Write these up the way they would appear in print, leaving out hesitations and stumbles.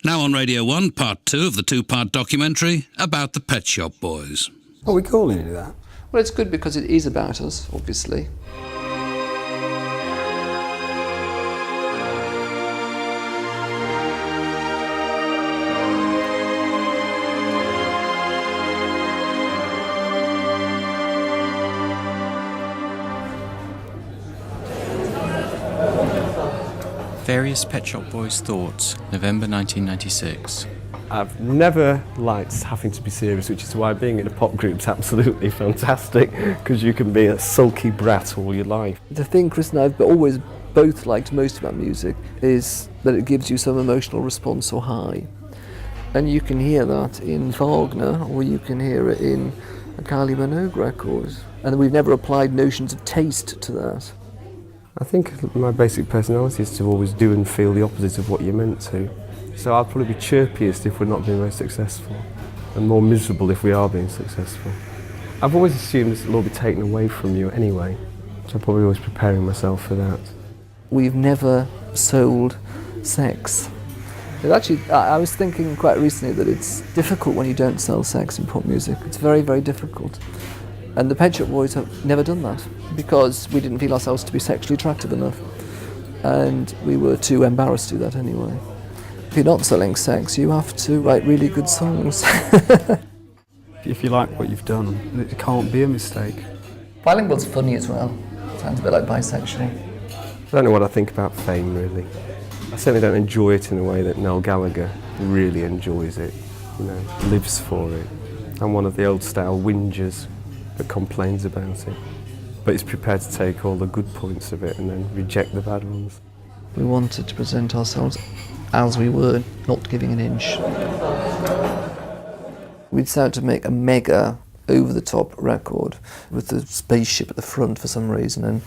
Now on Radio 1, part 2 of the two-part documentary about the Pet Shop Boys. What are we calling it that? Well, it's good because it is about us, obviously. Various Pet Shop Boys thoughts, November 1996. I've never liked having to be serious, which is why being in a pop group's absolutely fantastic, because you can be a sulky brat all your life. The thing Chris and I have always both liked most about music is that it gives you some emotional response or high. And you can hear that in Wagner, or you can hear it in a Kylie Minogue record. And we've never applied notions of taste to that. I think my basic personality is to always do and feel the opposite of what you're meant to. So I'll probably be chirpiest if we're not being very successful, and more miserable if we are being successful. I've always assumed this will all be taken away from you anyway, so I'm probably always preparing myself for that. We've never sold sex. Actually, I was thinking quite recently that it's difficult when you don't sell sex in pop music. It's very, very difficult. And the Pet Shop Boys have never done that because we didn't feel ourselves to be sexually attractive enough. And we were too embarrassed to do that anyway. If you're not selling sex, you have to write really good songs. If you like what you've done, it can't be a mistake. Bilingual's funny as well. Sounds a bit like bisexual. I don't know what I think about fame, really. I certainly don't enjoy it in a way that Noel Gallagher really enjoys it, lives for it. I'm one of the old-style whingers that complains about it, but is prepared to take all the good points of it and then reject the bad ones. We wanted to present ourselves as we were, not giving an inch. We decided to make a mega, over-the-top record with the spaceship at the front for some reason and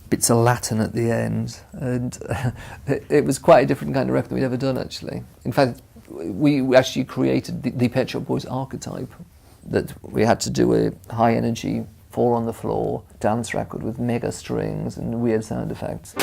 bits of Latin at the end. And it was quite a different kind of record than we'd ever done, actually. In fact, we actually created the Pet Shop Boys archetype, that we had to do a high-energy, four-on-the-floor dance record with mega strings and weird sound effects.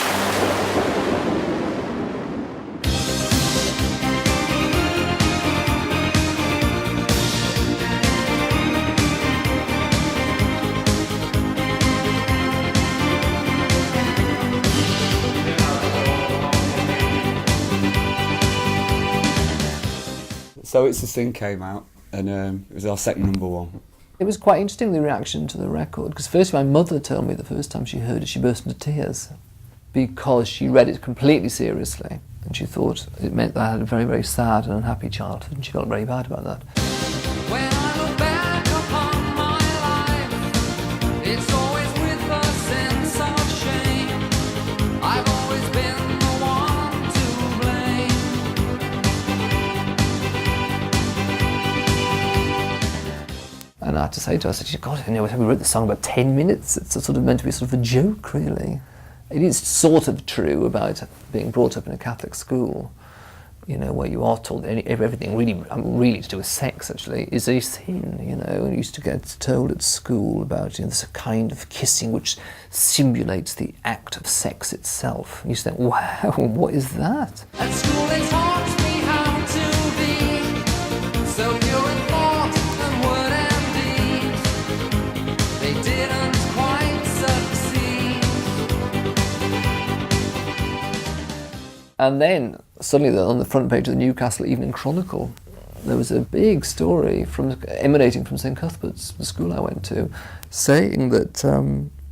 So It's a Sin came out, and it was our second number one. It was quite interesting, the reaction to the record, because first my mother told me the first time she heard it, she burst into tears, because she read it completely seriously, and she thought it meant that I had a very, very sad and unhappy childhood, and she felt very bad about that. When I look back upon my life, it's always with a sense of shame. I've always been the one to blame. And I had to say to her, I said, God, we wrote the song about 10 minutes. It's sort of meant to be sort of a joke, really. It is sort of true about being brought up in a Catholic school, where you are told everything really to do with sex, actually, is a sin, And you used to get told at school about, there's a kind of kissing which simulates the act of sex itself. And you used to think, wow, what is that? At school they taught me how to be so pure in thought and word and deed. They didn't quite succeed. And then, suddenly on the front page of the Newcastle Evening Chronicle, there was a big story emanating from St Cuthbert's, the school I went to, saying that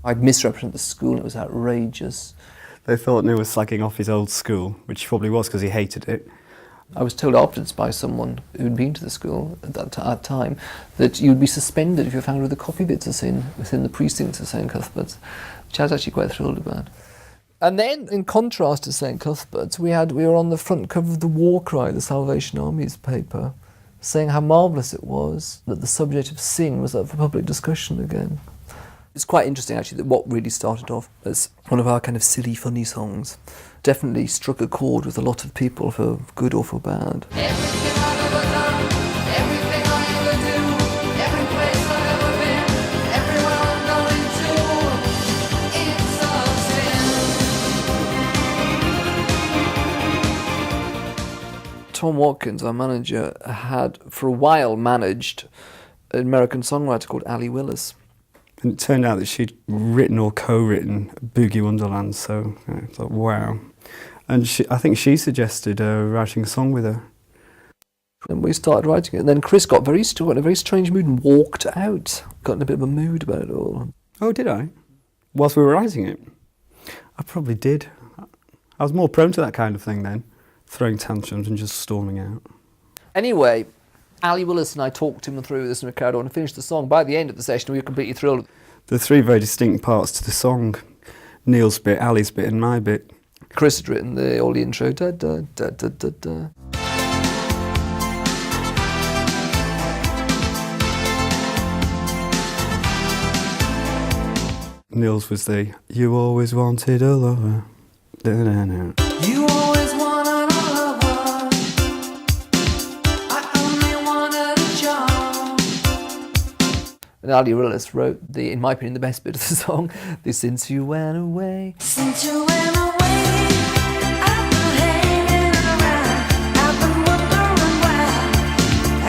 I'd misrepresented the school and it was outrageous. They thought Neil was slagging off his old school, which he probably was because he hated it. I was told afterwards by someone who'd been to the school at that time that you'd be suspended if you were found with a copy bits of sin within the precincts of St Cuthbert's, which I was actually quite thrilled about. And then, in contrast to St Cuthbert's, we were on the front cover of the War Cry, the Salvation Army's paper, saying how marvellous it was that the subject of sin was up for public discussion again. It's quite interesting, actually, that what really started off as one of our kind of silly, funny songs definitely struck a chord with a lot of people, for good or for bad. Everything I've ever done, everything I ever do, every place I've ever been, everywhere I'm going to, it's a sin. Tom Watkins, our manager, had for a while managed an American songwriter called Ali Willis. And it turned out that she'd written or co-written Boogie Wonderland, so I thought, wow. And I think she suggested writing a song with her. And we started writing it. And then Chris got in a very strange mood and walked out. Got in a bit of a mood about it all. Oh, did I? Whilst we were writing it? I probably did. I was more prone to that kind of thing then, throwing tantrums and just storming out. Anyway, Ali Willis and I talked him through this and we carried on and finished the song. By the end of the session, we were completely thrilled. There are three very distinct parts to the song. Neil's bit, Ali's bit and my bit. Chris had written all the intro. Da, da, da, da, da, da. Neil's was the "You always wanted a lover." Da-da-da. You always wanted a lover. I only wanted a job. And Ali Willis wrote, in my opinion, the best bit of the song, the "Since You Went Away." Since you went away, I've been hanging around. I've been wondering why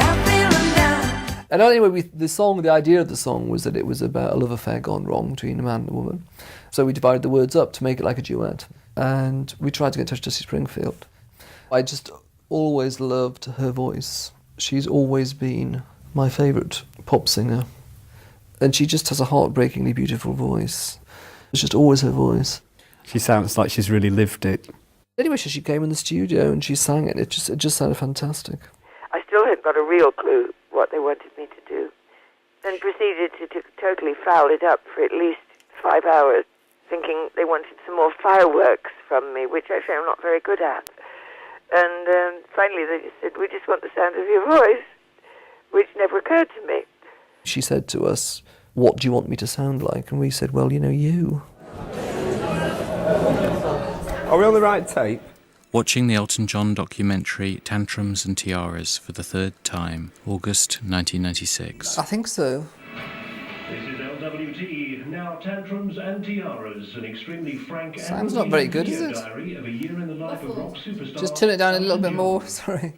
I'm feeling down. And anyway, the idea of the song was that it was about a love affair gone wrong between a man and a woman. So we divided the words up to make it like a duet. And we tried to get in touch with Jessie Springfield. I just always loved her voice. She's always been my favourite pop singer. And she just has a heartbreakingly beautiful voice. It's just always her voice. She sounds like she's really lived it. Anyway, she came in the studio and she sang it. It just sounded fantastic. I still hadn't got a real clue what they wanted me to do, and proceeded to totally foul it up for at least 5 hours, thinking they wanted some more fireworks from me, which actually I'm not very good at. And finally they just said, "We just want the sound of your voice," which never occurred to me. She said to us, "What do you want me to sound like?" And we said, "Well, you." Are we on the right tape? Watching the Elton John documentary Tantrums and Tiaras for the third time, August 1996. I think so. This is LWT, now Tantrums and Tiaras, an extremely frank Sounds not very good, is it? diary of a year in the life of rock superstar. Just turn it down a little bit more, sorry.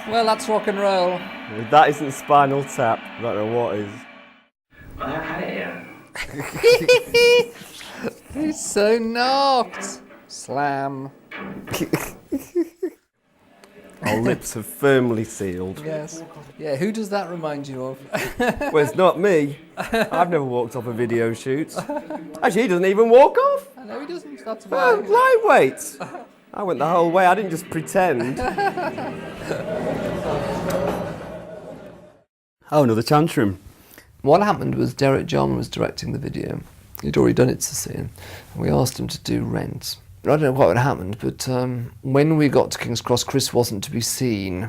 Well, that's rock and roll. If that isn't Spinal Tap, I don't know what is. He's so knocked. Slam. Our lips are firmly sealed. Yes. Yeah, who does that remind you of? Well, it's not me. I've never walked off a video shoot. Actually, he doesn't even walk off. No, he doesn't. That's Oh, why. lightweight. I went the whole way. I didn't just pretend. Oh, another tantrum. What happened was Derek John was directing the video. He'd already done It's a Sin. And we asked him to do Rent. I don't know what had happened, but when we got to King's Cross, Chris wasn't to be seen.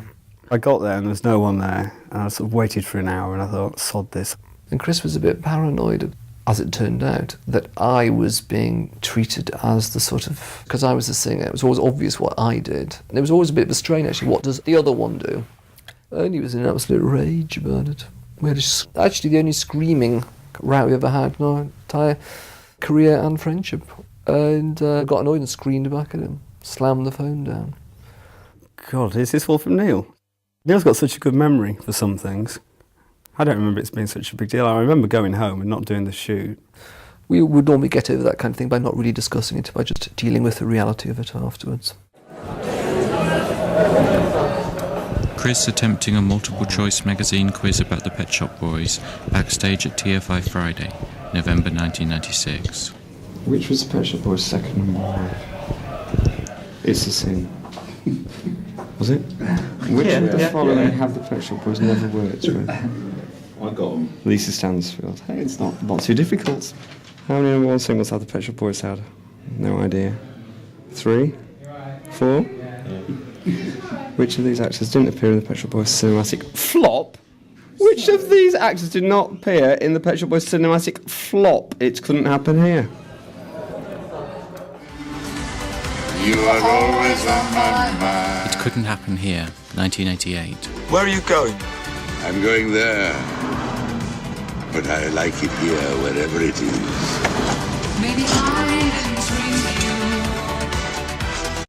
I got there and there was no one there. And I sort of waited for an hour and I thought, sod this. And Chris was a bit paranoid, as it turned out, that I was being treated as the sort of... Because I was the singer, it was always obvious what I did. And there was always a bit of a strain, actually, what does the other one do? And he was in absolute rage about it. We had actually the only screaming row we ever had in our entire career and friendship. And got annoyed and screamed back at him, slammed the phone down. God, is this all from Neil? Neil's got such a good memory for some things. I don't remember it being such a big deal. I remember going home and not doing the shoot. We would normally get over that kind of thing by not really discussing it, by just dealing with the reality of it afterwards. Chris attempting a multiple-choice magazine quiz about the Pet Shop Boys backstage at TFI Friday, November 1996. Which was the Pet Shop Boys' second number 5? It's a Sin. Was it? Which of the following have the Pet Shop Boys never worked with? I got them. Lisa Stansfield. Hey, it's not too difficult. How many number 1 singles have the Pet Shop Boys had? No idea. 3? 4? Which of these actors didn't appear in the Pet Shop Boys cinematic flop? Which of these actors did not appear in the Pet Shop Boys cinematic flop? It couldn't happen here. You are always on my mind. It couldn't happen here, 1988. Where are you going? I'm going there. But I like it here, wherever it is.